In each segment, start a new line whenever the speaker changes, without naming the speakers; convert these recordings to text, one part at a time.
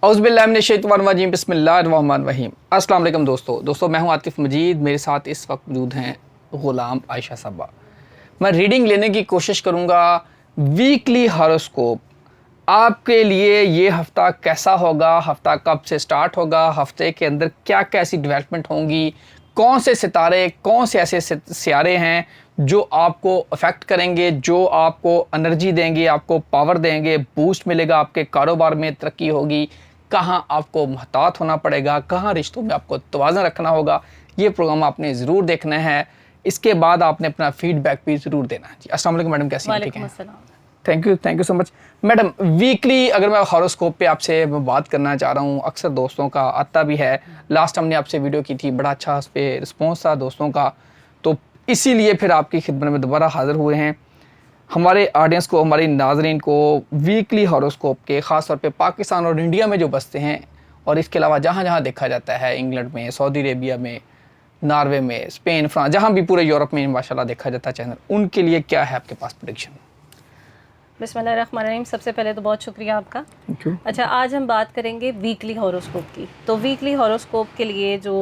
औज़ुबिल्लाहिमिनश्शैतानिर्रजीम बिस्मिल्लाहिर्रहमानिर्रहीम। अस्सलाम वालेकुम दोस्तों मैं हूं आतिफ़ मजीद। मेरे साथ इस वक्त मौजूद हैं ग़ुलाम आयशा साहबा। मैं रीडिंग लेने की कोशिश करूंगा। वीकली हॉरोस्कोप आपके लिए ये हफ़्ता कैसा होगा, हफ़्ता कब से स्टार्ट होगा, हफ़्ते के अंदर क्या क्या ऐसी डेवलपमेंट होंगी, कौन से सितारे, कौन से ऐसे सियारे हैं जो आपको अफेक्ट करेंगे, जो आपको एनर्जी देंगे, आपको पावर देंगे, बूस्ट मिलेगा, आपके कारोबार में तरक्की होगी, कहाँ आपको मुहतात होना पड़ेगा, कहाँ रिश्तों में आपको तवाज़ुन रखना होगा। ये प्रोग्राम आपने ज़रूर देखना है। इसके बाद आपने अपना फीडबैक भी ज़रूर देना है। जी, अस्सलाम वालेकुम मैडम, कैसी हैं? ठीक हैं? Thank you so much madam. Weekly अगर मैं हॉरोस्कोप पे आपसे बात करना चाह रहा हूँ, अक्सर दोस्तों का आता भी है। लास्ट हमने आपसे वीडियो की थी, बड़ा अच्छा उस पर रिस्पॉन्स था दोस्तों का, तो इसीलिए फिर आपकी खिदमत में दोबारा हाज़िर हुए हैं। हमारे ऑडियंस को, हमारी नाजरीन को वीकली हॉरोस्कोप के ख़ास तौर पे पाकिस्तान और इंडिया में जो बसते हैं और इसके अलावा जहाँ जहाँ देखा जाता है, इंग्लैंड में, सऊदी अरेबिया में, नॉर्वे में, स्पेन, फ्रांस, जहाँ भी पूरे यूरोप में माशाल्लाह देखा जाता है चैनल, उनके लिए क्या है आपके पास प्रेडिक्शन?
बिस्मिल्लाहिर्रहमानिर्रहीम। सबसे पहले तो बहुत शुक्रिया आपका। अच्छा, आज हम बात करेंगे वीकली हॉरोस्कोप की। तो वीकली हॉरोस्कोप के लिए जो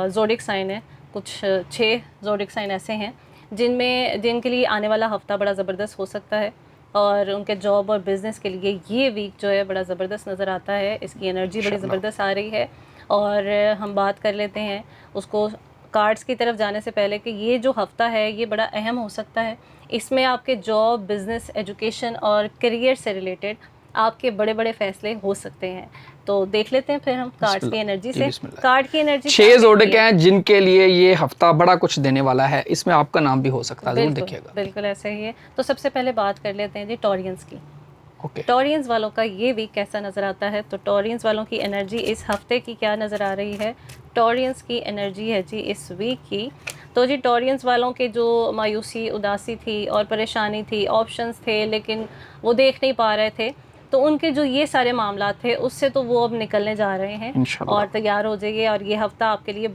ज़ोडिक साइन है, कुछ 6 ज़ोडिक साइन ऐसे हैं जिनके लिए आने वाला हफ़्ता बड़ा ज़बरदस्त हो सकता है और उनके जॉब और बिज़नेस के लिए ये वीक जो है बड़ा ज़बरदस्त नज़र आता है। इसकी एनर्जी बड़ी ज़बरदस्त आ रही है। और हम बात कर लेते हैं उसको कार्ड्स की तरफ जाने से पहले कि ये जो हफ़्ता है ये बड़ा अहम हो सकता है। इसमें आपके जॉब, बिज़नेस, एजुकेशन और करियर से रिलेटेड आपके बड़े बड़े फ़ैसले हो सकते हैं। तो देख लेते हैं फिर हम कार्ड्स की एनर्जी से। कार्ड की एनर्जी
6 ज़ोडिक हैं जिनके लिए ये हफ़्ता बड़ा कुछ देने वाला है। इसमें आपका नाम भी हो सकता है, ज़रूर देखिएगा।
बिल्कुल ऐसे ही है। तो सबसे पहले बात कर लेते हैं जी टॉरियंस की।
Okay.
टॉरियंस वालों का ये वीक कैसा नज़र आता है? तो टॉरियंस वालों की एनर्जी इस हफ्ते की क्या नज़र आ रही है? टॉरियंस की एनर्जी है जी इस वीक की। तो जी टॉरियंस वालों के जो मायूसी, उदासी थी और परेशानी थी, ऑप्शंस थे लेकिन वो देख नहीं पा रहे थे, तो उनके जो ये सारे मामला थे उससे तो वो अब निकलने जा रहे हैं और तैयार हो जाइए। और ये हफ्ता आपके लिए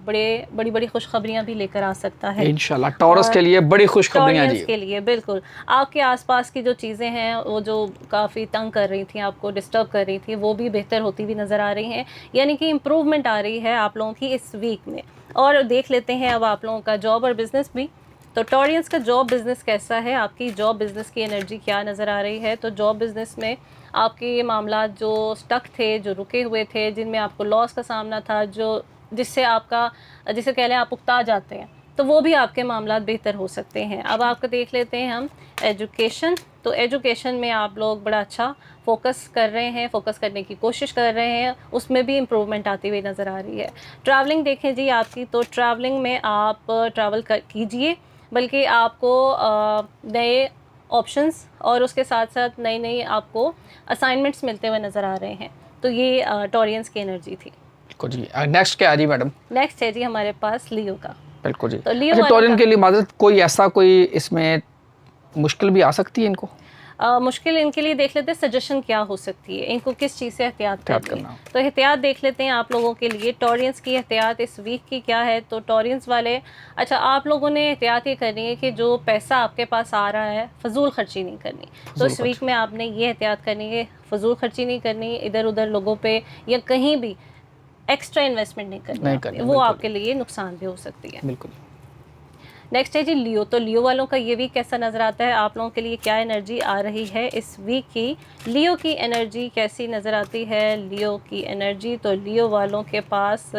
बड़ी खुशखबरियाँ भी लेकर आ सकता है
इंशाल्लाह। टॉरस के लिए बड़ी खुशखबरियाँ जी।
के लिए बिल्कुल। आपके आसपास की जो चीज़ें हैं वो जो काफ़ी तंग कर रही थी, आपको डिस्टर्ब कर रही थी, वो भी बेहतर होती हुई नज़र आ रही हैं। यानी कि इम्प्रूवमेंट आ रही है आप लोगों की इस वीक में। और देख लेते हैं अब आप लोगों का जॉब और बिज़नेस भी। तो टॉरियंस का जॉब बिज़नेस कैसा है? आपकी जॉब बिज़नेस की एनर्जी क्या नज़र आ रही है? तो जॉब बिज़नेस में आपके ये मामला जो स्टक थे, जो रुके हुए थे, जिनमें आपको लॉस का सामना था, जिसे कह लें आप उकता जाते हैं, तो वो भी आपके मामला बेहतर हो सकते हैं। अब आपका देख लेते हैं हम एजुकेशन। तो एजुकेशन में आप लोग बड़ा अच्छा फोकस कर रहे हैं, फोकस करने की कोशिश कर रहे हैं, उसमें भी इम्प्रूवमेंट आती हुई नज़र आ रही है। ट्रैवलिंग देखें जी आपकी, तो ट्रैवलिंग में आप ट्रैवल कीजिए, बल्कि आपको नए ऑप्शंस और उसके साथ साथ नई आपको असाइनमेंट्स मिलते हुए नज़र आ रहे हैं। तो ये टॉरियंस की एनर्जी थी।
बिल्कुल जी। नेक्स्ट क्या है जी मैडम?
नेक्स्ट है जी हमारे पास लियो का।
बिल्कुल जी।
तो लियो
अच्छा, टॉरियन के लिए माजरत कोई इसमें मुश्किल भी आ सकती है इनको?
मुश्किल इनके लिए देख लेते हैं सजेशन क्या हो सकती है, इनको किस चीज़ से एहतियात करना है। तो एहतियात देख लेते हैं आप लोगों के लिए। टॉरियंस की एहतियात इस वीक की क्या है? तो टॉरियंस वाले, अच्छा, आप लोगों ने एहतियात ये करनी है कि जो पैसा आपके पास आ रहा है फजूल खर्ची नहीं करनी। तो इस वीक में आपने ये एहतियात करनी है, फजूल खर्ची नहीं करनी, इधर उधर लोगों पर या कहीं भी एक्स्ट्रा इन्वेस्टमेंट नहीं करनी, वो आपके लिए नुकसान भी हो सकती है।
बिल्कुल।
नेक्स्ट है जी लियो। तो लियो वालों का ये वीक कैसा नज़र आता है? आप लोगों के लिए क्या एनर्जी आ रही है इस वीक की? लियो की एनर्जी कैसी नज़र आती है? लियो की एनर्जी, तो लियो वालों के पास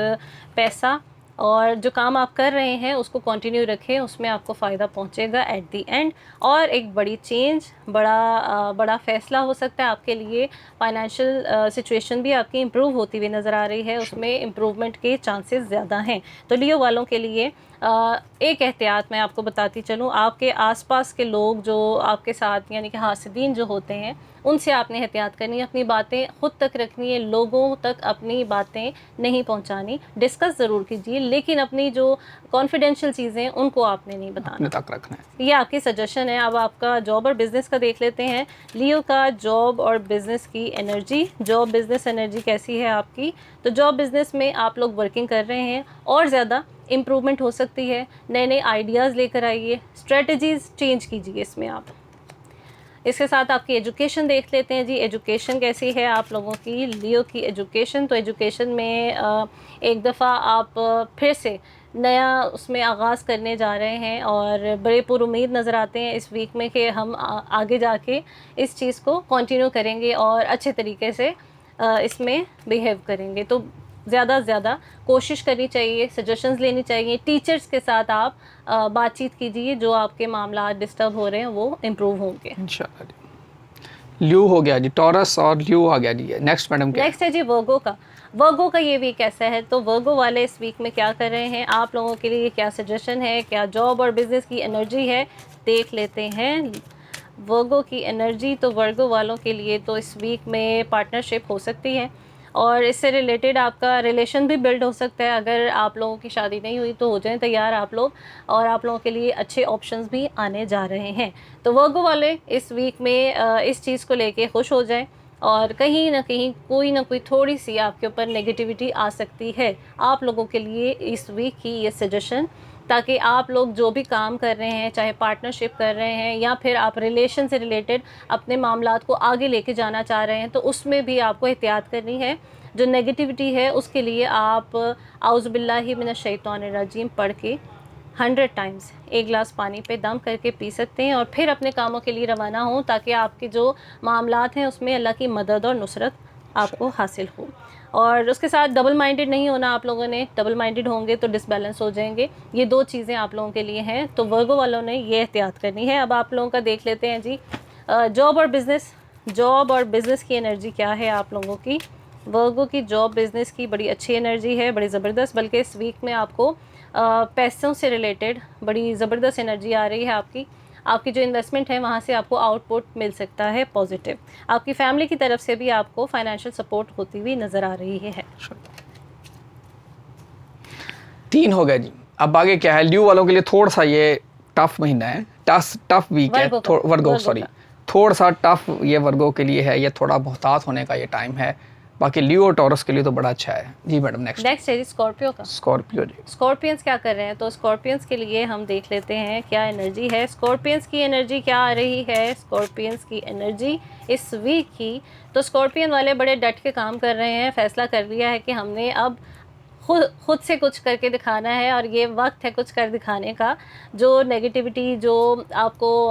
पैसा और जो काम आप कर रहे हैं उसको कंटिन्यू रखें, उसमें आपको फ़ायदा पहुंचेगा एट दी एंड। और एक बड़ी चेंज, बड़ा फ़ैसला हो सकता है आपके लिए। फाइनेंशियल सिचुएशन भी आपकी इम्प्रूव होती हुई नज़र आ रही है, उसमें इम्प्रूवमेंट के चांसेस ज़्यादा हैं। तो लियो वालों के लिए एक एहतियात मैं आपको बताती चलूँ, आपके आसपास के लोग जो आपके साथ यानी कि हासिदीन जो होते हैं, उनसे आपने एहतियात करनी है, अपनी बातें खुद तक रखनी है, लोगों तक अपनी बातें नहीं पहुंचानी। डिस्कस ज़रूर कीजिए लेकिन अपनी जो कॉन्फिडेंशियल चीज़ें उनको आपने नहीं बताना,
तक रखना है।
ये आपकी सजेशन है। अब आपका जॉब और बिज़नेस का देख लेते हैं। लियो का जॉब और बिज़नेस की एनर्जी, जॉब बिज़नेस एनर्जी कैसी है आपकी? तो जॉब बिज़नेस में आप लोग वर्किंग कर रहे हैं और ज़्यादा इम्प्रूवमेंट हो सकती है। नए आइडियाज़ लेकर आइए, स्ट्रेटजीज़ चेंज कीजिए इसमें आप। इसके साथ आपकी एजुकेशन देख लेते हैं जी। एजुकेशन कैसी है आप लोगों की, लियो की एजुकेशन। तो एजुकेशन में एक दफ़ा आप फिर से नया उसमें आगाज़ करने जा रहे हैं और बड़े पुरुमीद नज़र आते हैं इस वीक में कि हम आगे जाके इस चीज़ को कंटिन्यू करेंगे और अच्छे तरीके से इसमें बिहेव करेंगे। तो ज़्यादा से ज़्यादा कोशिश करनी चाहिए, सजेशंस लेनी चाहिए, टीचर्स के साथ आप बातचीत कीजिए, जो आपके मामला डिस्टर्ब हो रहे हैं वो इम्प्रूव होंगे
इंशाल्लाह जी। ल्यू हो गया जी, टॉरस और ल्यू आ गया जी। नेक्स्ट मैडम क्या
नेक्स्ट है जी वर्गो का। वर्गो का ये वीक कैसा है, तो वर्गो वाले इस वीक में क्या कर रहे हैं, आप लोगों के लिए क्या सजेशन है, क्या जॉब और बिजनेस की एनर्जी है, देख लेते हैं वर्गो की एनर्जी। तो वर्गो वालों के लिए तो इस वीक में पार्टनरशिप हो सकती है और इससे रिलेटेड आपका रिलेशन भी बिल्ड हो सकता है। अगर आप लोगों की शादी नहीं हुई तो हो जाएं तैयार आप लोग, और आप लोगों के लिए अच्छे ऑप्शंस भी आने जा रहे हैं। तो वर्गो वाले इस वीक में इस चीज़ को लेके खुश हो जाएं, और कहीं ना कहीं कोई ना कोई थोड़ी सी आपके ऊपर नेगेटिविटी आ सकती है। आप लोगों के लिए इस वीक की ये सजेशन, ताकि आप लोग जो भी काम कर रहे हैं, चाहे पार्टनरशिप कर रहे हैं या फिर आप रिलेशन से रिलेटेड अपने मामलात को आगे लेके जाना चाह रहे हैं, तो उसमें भी आपको एहतियात करनी है। जो नेगेटिविटी है उसके लिए आप आउज़ुबिल्लाहि मिनश्शैतानिर्रजीम पढ़ के 100 टाइम्स एक गिलास पानी पे दम करके पी सकते हैं और फिर अपने कामों के लिए रवाना हों, ताकि आपके जो मामलात हैं उसमें अल्लाह की मदद और नुसरत आपको हासिल हो। और उसके साथ डबल माइंडेड नहीं होना आप लोगों ने। डबल माइंडेड होंगे तो डिसबैलेंस हो जाएंगे। ये दो चीज़ें आप लोगों के लिए हैं, तो वर्गो वालों ने ये एहतियात करनी है। अब आप लोगों का देख लेते हैं जी जॉब और बिज़नेस। जॉब और बिज़नेस की एनर्जी क्या है आप लोगों की। वर्गो की जॉब बिज़नेस की बड़ी अच्छी एनर्जी है, बड़ी ज़बरदस्त। बल्कि इस वीक में आपको पैसों से रिलेटेड बड़ी ज़बरदस्त एनर्जी आ रही है। आपकी जो इन्वेस्टमेंट है वहाँ से आपको आउटपुट मिल सकता है पॉजिटिव। आपकी फैमिली की तरफ से भी आपको फाइनेंशियल सपोर्ट होती हुई नज़र आ रही है।
3 हो गया जी। अब आगे क्या है, ल्यू वालों के लिए थोड़ा सा ये टफ महीना है, टफ वीक है। वर्गो सॉरी, थोड़ा सा टफ ये वर्गो के लिए है, ये थोड़ा मोहतात होने का ये टाइम है। बाकी ल्यू और टॉरस के लिए तो बड़ा अच्छा है जी। मैडम नेक्स्ट
है जी स्कॉर्पियो का।
स्कॉर्पियो जी,
स्कॉर्पियंस क्या कर रहे हैं, तो स्कॉर्पियंस के लिए हम देख लेते हैं क्या एनर्जी है। स्कॉर्पियंस की एनर्जी क्या आ रही है, स्कॉर्पियंस की एनर्जी इस वीक की। तो स्कॉर्पियन वाले बड़े डट के काम कर रहे हैं, फैसला कर लिया है कि हमने अब खुद से कुछ करके दिखाना है, और ये वक्त है कुछ कर दिखाने का। जो नेगेटिविटी, जो आपको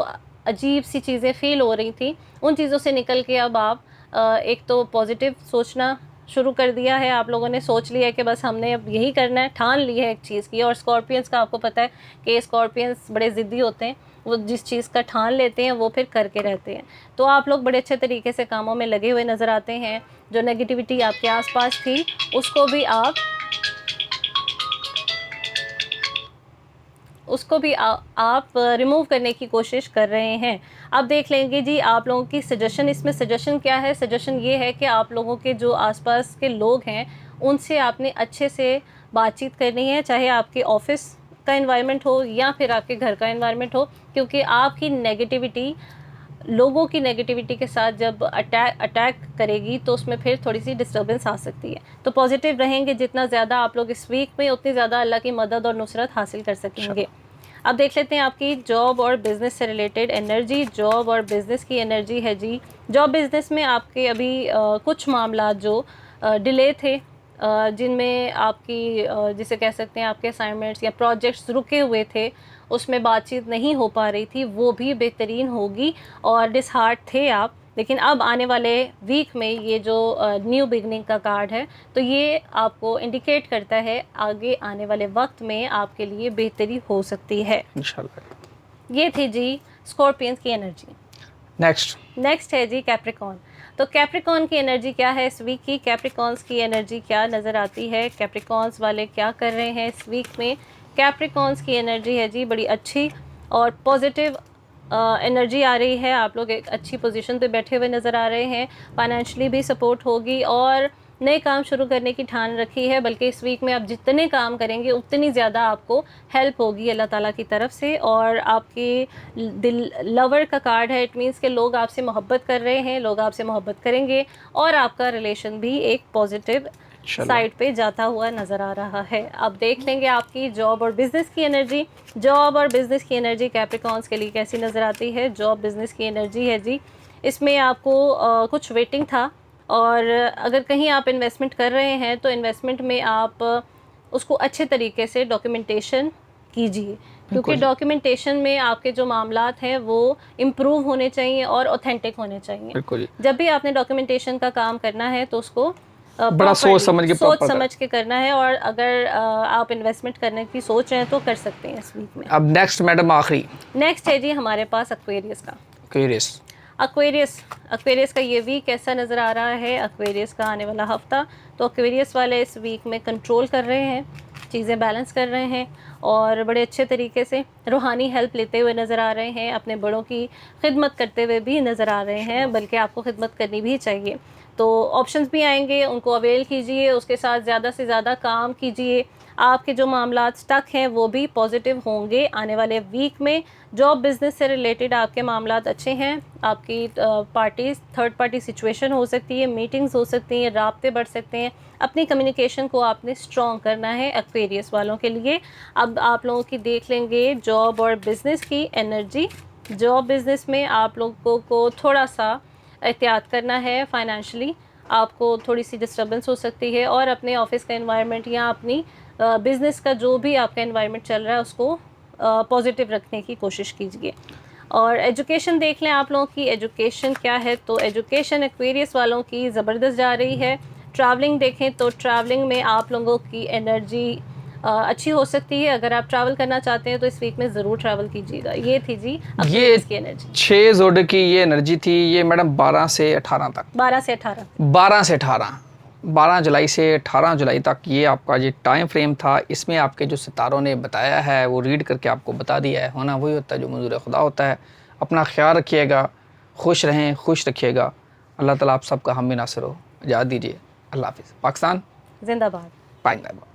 अजीब सी चीज़ें फ़ील हो रही थी, उन चीज़ों से निकल के अब आप एक तो पॉजिटिव सोचना शुरू कर दिया है। आप लोगों ने सोच लिया है कि बस हमने अब यही करना है, ठान ली है एक चीज़ की। और स्कॉर्पियंस का आपको पता है कि स्कॉर्पियंस बड़े ज़िद्दी होते हैं, वो जिस चीज़ का ठान लेते हैं वो फिर करके रहते हैं। तो आप लोग बड़े अच्छे तरीके से कामों में लगे हुए नज़र आते हैं। जो नेगेटिविटी आपके आसपास थी उसको भी आप रिमूव करने की कोशिश कर रहे हैं। अब देख लेंगे जी आप लोगों की सजेशन। इसमें सजेशन क्या है, सजेशन ये है कि आप लोगों के जो आसपास के लोग हैं उनसे आपने अच्छे से बातचीत करनी है, चाहे आपके ऑफिस का एनवायरनमेंट हो या फिर आपके घर का एनवायरनमेंट हो, क्योंकि आपकी नेगेटिविटी लोगों की नेगेटिविटी के साथ जब अटैक करेगी तो उसमें फिर थोड़ी सी डिस्टर्बेंस आ सकती है। तो पॉजिटिव रहेंगे जितना ज़्यादा आप लोग इस वीक में, उतनी ज़्यादा अल्लाह की मदद और नुसरत हासिल कर सकेंगे। अब देख लेते हैं आपकी जॉब और बिज़नेस से रिलेटेड एनर्जी। जॉब और बिज़नेस की एनर्जी है जी। जॉब बिज़नेस में आपके अभी कुछ मामला जो डिले थे, जिनमें आपकी जिसे कह सकते हैं आपके असाइनमेंट्स या प्रोजेक्ट्स रुके हुए थे, उसमें बातचीत नहीं हो पा रही थी, वो भी बेहतरीन होगी और डिसहार्ट थे आप। लेकिन अब आने वाले वीक में ये जो न्यू बिगनिंग का कार्ड है, तो ये आपको इंडिकेट करता है आगे आने वाले वक्त में आपके लिए बेहतरी हो सकती है इंशाल्लाह। ये थी जी स्कॉर्पियंस की एनर्जी। नेक्स्ट है जी कैप्रिकॉर्न। तो कैप्रिकॉर्न की एनर्जी क्या है इस वीक की, कैप्रिकॉर्न्स की एनर्जी क्या नज़र आती है, कैप्रिकॉर्न्स वाले क्या कर रहे हैं इस वीक में। कैप्रिकॉर्न्स की एनर्जी है जी बड़ी अच्छी और पॉजिटिव एनर्जी आ रही है। आप लोग एक अच्छी पोजीशन पे बैठे हुए नज़र आ रहे हैं। फाइनेंशियली भी सपोर्ट होगी और नए काम शुरू करने की ठान रखी है। बल्कि इस वीक में आप जितने काम करेंगे उतनी ज़्यादा आपको हेल्प होगी अल्लाह ताला की तरफ से। और आपकी दिल लवर का कार्ड है, इट मीन्स के लोग आपसे मोहब्बत कर रहे हैं, लोग आपसे मोहब्बत करेंगे और आपका रिलेशन भी एक पॉजिटिव
माशाल्लाह।
साइड पे जाता हुआ नज़र आ रहा है। अब देख लेंगे आपकी जॉब और बिज़नेस की एनर्जी। जॉब और बिज़नेस की एनर्जी कैप्रिकॉन्स के लिए कैसी नज़र आती है? जॉब बिज़नेस की एनर्जी है जी, इसमें आपको कुछ वेटिंग था, और अगर कहीं आप इन्वेस्टमेंट कर रहे हैं तो इन्वेस्टमेंट में आप उसको अच्छे तरीके से डॉक्यूमेंटेशन कीजिए, क्योंकि
बिल्कुल।
डॉक्यूमेंटेशन में आपके जो मामलात हैं वो इम्प्रूव होने चाहिए और ऑथेंटिक होने चाहिए।
बिल्कुल
जब भी आपने डॉक्यूमेंटेशन का काम करना है तो उसको
बड़ा सोच समझ के
सोच
proper
समझ के करना है, और अगर आप इन्वेस्टमेंट करने की सोच रहे हैं तो कर सकते हैं इस वीक में।
अब नेक्स्ट मैडम आखिरी
नेक्स्ट है जी हमारे पास एक्वेरियस का।
क्यूरियस।
एक्वेरियस का ये वीक कैसा नज़र आ रहा है? एक्वेरियस का आने वाला हफ्ता, तो एक्वेरियस वाले इस वीक में कंट्रोल कर रहे हैं, चीज़ें बैलेंस कर रहे हैं और बड़े अच्छे तरीके से रूहानी हेल्प लेते हुए नज़र आ रहे हैं, अपने बड़ों की खिदमत करते हुए भी नज़र आ रहे हैं, बल्कि आपको खिदमत करनी भी चाहिए। तो ऑप्शंस भी आएंगे, उनको अवेल कीजिए, उसके साथ ज़्यादा से ज़्यादा काम कीजिए। आपके जो मामलात स्टक हैं वो भी पॉजिटिव होंगे आने वाले वीक में। जॉब बिज़नेस से रिलेटेड आपके मामलात अच्छे हैं, आपकी पार्टीज़ थर्ड पार्टी सिचुएशन हो सकती है, मीटिंग्स हो सकती हैं, राब्ते बढ़ सकते हैं। अपनी कम्युनिकेशन को आपने स्ट्रॉन्ग करना है एक्वेरियस वालों के लिए। अब आप लोगों की देख लेंगे जॉब और बिज़नेस की एनर्जी। जॉब बिज़नेस में आप लोगों को थोड़ा सा एहतियात करना है, फाइनेंशियली आपको थोड़ी सी डिस्टर्बेंस हो सकती है, और अपने ऑफिस का एनवायरनमेंट या अपनी बिज़नेस का जो भी आपका एनवायरनमेंट चल रहा है उसको पॉजिटिव रखने की कोशिश कीजिए। और एजुकेशन देख लें आप लोगों की, एजुकेशन क्या है? तो एजुकेशन एक्वेरियस वालों की ज़बरदस्त जा रही है। ट्रैवलिंग देखें तो ट्रैवलिंग में आप लोगों की एनर्जी अच्छी हो सकती है। अगर आप ट्रैवल करना चाहते हैं तो इस वीक में ज़रूर ट्रैवल कीजिएगा। ये थी जी
ये
एक्वेरियस की एनर्जी।
6 जोड़ की ये एनर्जी थी, ये मैडम 12 से 18 तक।
12 से 18
12 से 18, 12 जुलाई से 18 जुलाई तक ये आपका ये टाइम फ्रेम था। इसमें आपके जो सितारों ने बताया है वो रीड करके आपको बता दिया है। होना वही होता है जो मंजूर खुदा होता है। अपना ख्याल रखिएगा, खुश रहें, खुश रखिएगा। अल्लाह ताला आप सबका हामी नासिर हो। इजाज़त दीजिए। अल्लाह हाफिज़। पाकिस्तान
जिंदाबाद।
पाइंदाबाद।